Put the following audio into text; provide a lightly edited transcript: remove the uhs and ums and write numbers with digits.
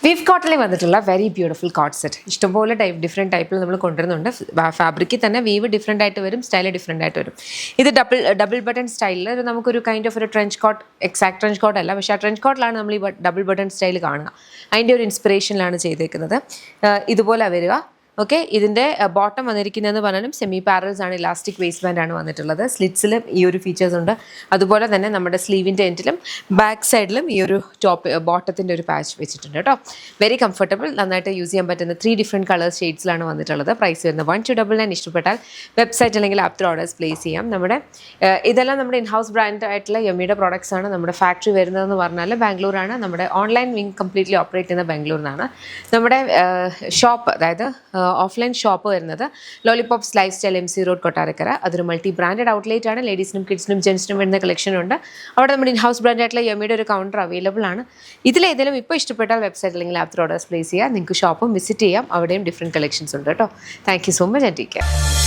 We've കോട്ടണിൽ വന്നിട്ടുള്ള very beautiful coat set ഇഷ്ടംപോലെ ഡിഫറെൻറ്റ് ടൈപ്പിൽ നമ്മൾ കൊണ്ടുവരുന്നുണ്ട്. ഫാബ്രിക്കിൽ തന്നെ വീവ് ഡിഫറെൻ്റ് ആയിട്ട് വരും, സ്റ്റൈൽ ഡിഫറെൻ്റ് ആയിട്ട് വരും. ഇത് ഡബിൾ ബട്ടൺ സ്റ്റൈലിൽ നമുക്കൊരു കൈൻഡ് ഓഫ് ഒരു trench coat, exact trench coat അല്ല, പക്ഷേ ആ ട്രെഞ്ച് കോട്ടിലാണ് നമ്മൾ ഈ ഡബിൾ ബട്ടൺ സ്റ്റൈൽ കാണുക. അതിൻ്റെ ഒരു ഇൻസ്പിറേഷനിലാണ് ചെയ്തേക്കുന്നത്. ഇതുപോലെ വരിക. ഓക്കെ, ഇതിൻ്റെ ബോട്ടം വന്നിരിക്കുന്നതെന്ന് പറഞ്ഞാലും സെമി പാരൽസ് ആണ്, ഇലാസ്റ്റിക് വേസ്റ്റ് ബാൻഡ് ആണ് വന്നിട്ടുള്ളത്. സ്ലിറ്റ്സിലും ഈ ഒരു ഫീച്ചേഴ്സ് ഉണ്ട്. അതുപോലെ തന്നെ നമ്മുടെ സ്ലീവിൻ്റെ എൻഡിലും ബാക്ക് സൈഡിലും ഈ ഒരു ബോട്ടത്തിൻ്റെ ഒരു പാച്ച് വെച്ചിട്ടുണ്ട് കേട്ടോ. വെരി കംഫർട്ടബിൾ, നന്നായിട്ട് യൂസ് ചെയ്യാൻ പറ്റുന്ന 3 ഡിഫറെൻറ്റ് കളേഴ്സ് ഷെയ്ഡ്സിലാണ് വന്നിട്ടുള്ളത്. പ്രൈസ് വരുന്നത് 1299. ഇഷ്ടപ്പെട്ടാൽ വെബ്സൈറ്റ് അല്ലെങ്കിൽ ആപ്പ് ത്രൂ ഓർഡേഴ്സ് പ്ലേസ് ചെയ്യാം. ഇതെല്ലാം നമ്മുടെ ഇൻഹൗസ് ബ്രാൻഡ് ആയിട്ടുള്ള യമ്മിയുടെ പ്രോഡക്ട്സ് ആണ്. നമ്മുടെ ഫാക്ടറി വരുന്നതെന്ന് പറഞ്ഞാൽ ബാംഗ്ലൂരാണ്. നമ്മുടെ ഓൺലൈൻ വിങ് കംപ്ലീറ്റ്ലി ഓപ്പറേറ്റ് ചെയ്യുന്ന ബാംഗ്ലൂരിൽ നിന്നാണ്. നമ്മുടെ ഷോപ്പ്, അതായത് ഓഫ്ലൈൻ ഷോപ്പ് വരുന്നത് lollipops life style MC road Kottarakkara. അതൊരു മൾട്ടി ബ്രാൻഡഡ് ഔട്ട്ലെറ്റ് ആണ്. ലേഡീസിനും കിഡ്സിനും ജെൻസിനും വരുന്ന കളക്ഷൻ ഉണ്ട്. അവിടെ നമ്മുടെ ഇൻഹൗസ് ബ്രാൻഡ് ആയിട്ടുള്ള യമ്മിയുടെ ഒരു കൗണ്ടർ അവൈലബിൾ ആണ്. ഇതിലേതെങ്കിലും ഇപ്പോൾ ഇഷ്ടപ്പെട്ടാൽ വെബ്സൈറ്റ് അല്ലെങ്കിൽ ആപ്പ് ത്രൂ ഓർഡേഴ്സ് പ്ലേസ് ചെയ്യുക. നിങ്ങൾക്ക് ഷോപ്പും വിസിറ്റ് ചെയ്യാം. അവിടെയും ഡിഫറെൻറ്റ് കളക്ഷൻസ് ഉണ്ട് കേട്ടോ. Thank you so much and take care.